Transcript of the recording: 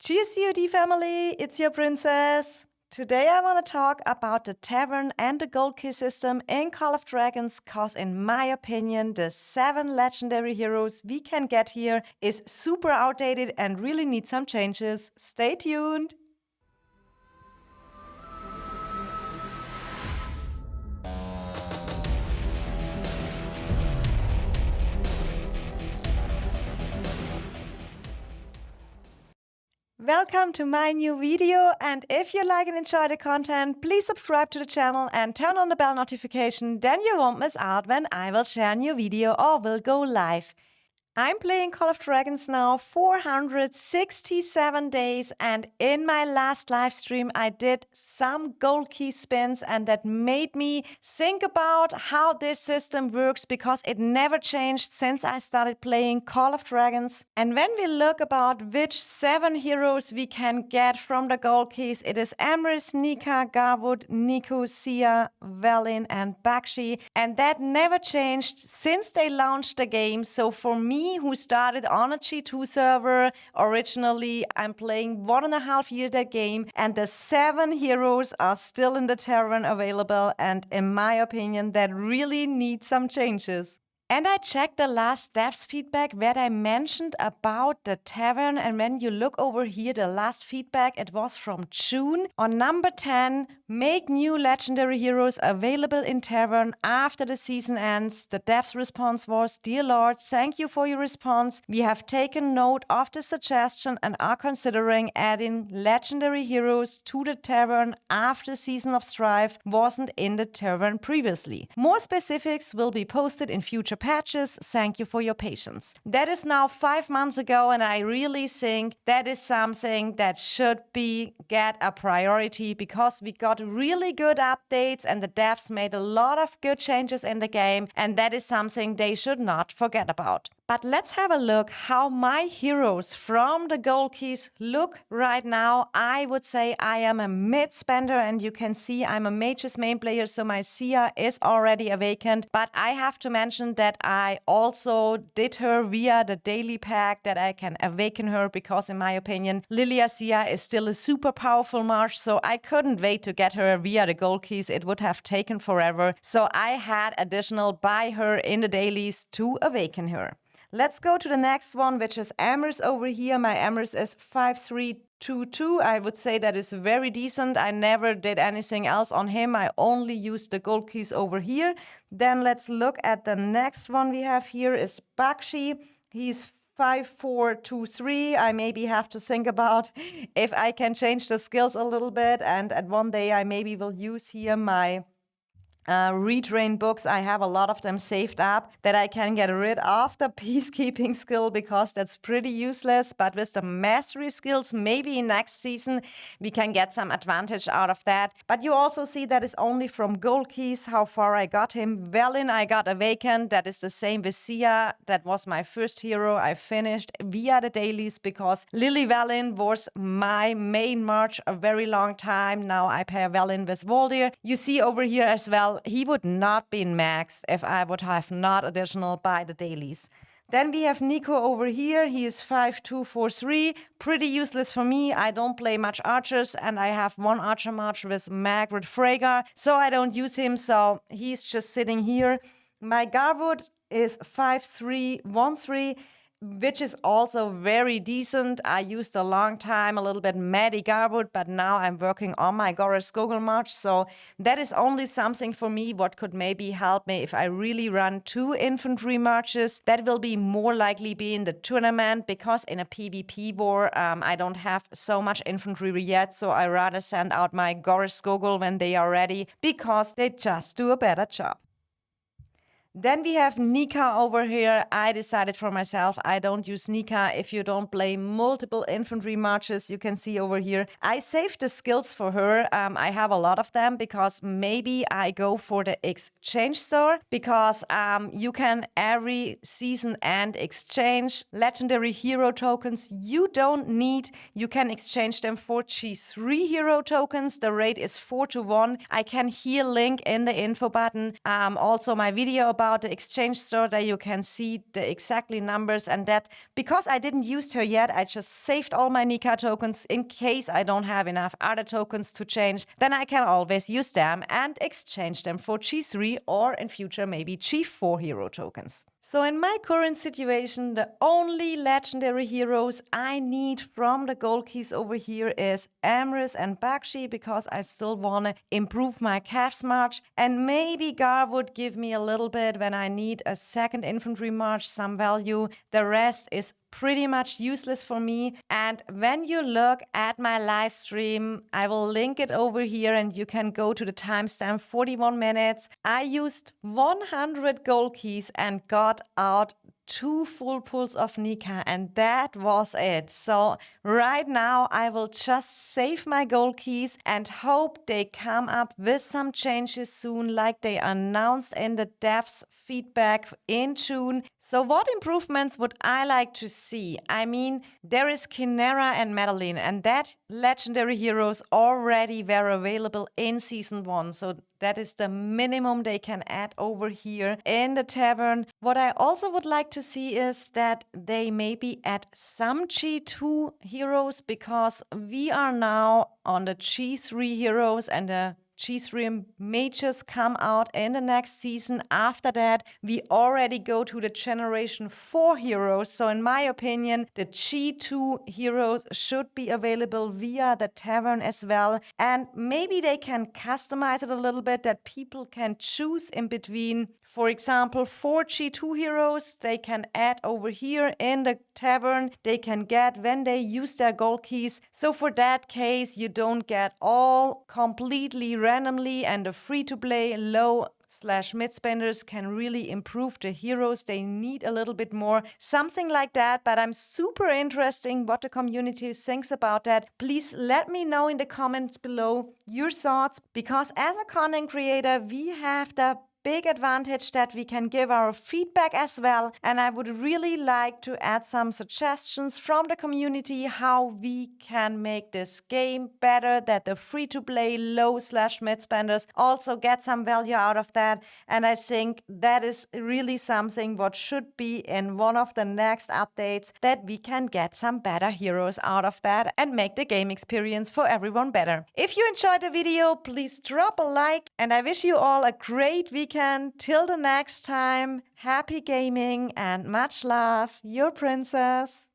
Cheers, COD family, it's your princess. Today I want to talk about the Tavern and the gold key system in Call of Dragons, cause in my opinion the 7 legendary heroes we can get here is super outdated and really needs some changes. Stay tuned! Welcome to my new video, and if you like and enjoy the content, please subscribe to the channel and turn on the bell notification, then you won't miss out when I will share a new video or will go live. I'm playing Call of Dragons now 467 days, and in my last live stream I did some gold key spins, and that made me think about how this system works because it never changed since I started playing Call of Dragons. And when we look about which 7 heroes we can get from the gold keys, it is Emrys, Nika, Garwood, Nico, Sia, Velen and Bakshi, and that never changed since they launched the game. So for me, who started on a G2 server originally, I'm playing 1.5 years that game, and the 7 heroes are still in the Tavern available, and in my opinion that really needs some changes. And I checked the last devs feedback where I mentioned about the Tavern, and when you look over here, the last feedback, it was from June. On number 10, make new legendary heroes available in Tavern after the season ends. The devs response was, "Dear Lord, thank you for your response. We have taken note of the suggestion and are considering adding legendary heroes to the Tavern after Season of Strife wasn't in the Tavern previously. More specifics will be posted in future patches. Thank you for your patience." That is now 5 months ago, and I really think that is something that should get a priority because we got really good updates and the devs made a lot of good changes in the game, and that is something they should not forget about. But let's have a look how my heroes from the gold keys look right now. I would say I am a mid spender, and you can see I'm a mage's main player, so my Sia is already awakened. But I have to mention that I also did her via the daily pack that I can awaken her because in my opinion Lilia Sia is still a super powerful mage, so I couldn't wait to get her via the gold keys. It would have taken forever, so I had additional buy her in the dailies to awaken her. Let's go to the next one, which is Emrys over here. My Emrys is 5322. I would say that is very decent. I never did anything else on him. I only used the gold keys over here. Then let's look at the next one we have here is Bakshi. He's 5423. I maybe have to think about if I can change the skills a little bit, and at one day I maybe will use here my retrain books. I have a lot of them saved up that I can get rid of the peacekeeping skill because that's pretty useless, but with the mastery skills maybe next season we can get some advantage out of that. But you also see that is only from gold keys how far I got him. Velen I got awakened. That is the same with Sia. That was my first hero I finished via the dailies because Lily Velen was my main march a very long time. Now I pair Velen with Voldir. You see over here as well, he would not be in max if I would have not additional by the dailies. Then we have Nico over here. He is 5243. Pretty useless for me. I don't play much archers, and I have one archer march with Margaret Freygar, so I don't use him, so he's just sitting here. My Garwood is 5313. Which is also very decent. I used a long time, a little bit Maddie Garwood, but now I'm working on my Goris Gogol March, so that is only something for me what could maybe help me if I really run 2 infantry marches. That will be more likely be in the tournament because in a PvP war, I don't have so much infantry yet, so I rather send out my Goris Gogol when they are ready because they just do a better job. Then we have Nika over here. I decided for myself I don't use Nika if you don't play multiple infantry marches. You can see over here I saved the skills for her. I have a lot of them because maybe I go for the exchange store because you can every season end exchange legendary hero tokens you don't need. You can exchange them for G3 hero tokens. The rate is 4 to 1. I can here link in the info button also my video about about the exchange store that you can see the exactly numbers, and that because I didn't use her yet, I just saved all my Nika tokens in case I don't have enough other tokens to change. Then I can always use them and exchange them for G3 or in future maybe G4 hero tokens. So in my current situation, the only legendary heroes I need from the gold keys over here is Emrys and Bakshi, because I still want to improve my Cavs march, and maybe Gar would give me a little bit when I need a second infantry march some value. The rest is pretty much useless for me. And when you look at my live stream, I will link it over here and you can go to the timestamp 41 minutes. I used 100 gold keys and got out 2 full pulls of Nika, and that was it. So right now I will just save my gold keys and hope they come up with some changes soon, like they announced in the devs feedback in June. So what improvements would I like to see? I mean, there is Kinera and Madeline, and that legendary heroes already were available in season 1. So that is the minimum they can add over here in the Tavern. What I also would like to see is that they maybe add some G2 heroes, because we are now on the G3 heroes and the G3 mages come out in the next season. After that, we already go to the Generation 4 heroes. So in my opinion, the G2 heroes should be available via the Tavern as well. And maybe they can customize it a little bit, that people can choose in between. For example, 4 G2 heroes they can add over here in the Tavern. They can get when they use their gold keys. So for that case, you don't get all completely randomly, and the free-to-play low/mid spenders can really improve the heroes they need a little bit more. Something like that, but I'm super interested what the community thinks about that. Please let me know in the comments below your thoughts, because as a content creator, we have the big advantage that we can give our feedback as well, and I would really like to add some suggestions from the community how we can make this game better, that the free-to-play low/mid spenders also get some value out of that. And I think that is really something what should be in one of the next updates, that we can get some better heroes out of that and make the game experience for everyone better. If you enjoyed the video, please drop a like, and I wish you all a great weekend. Till the next time, happy gaming and much love, your princess.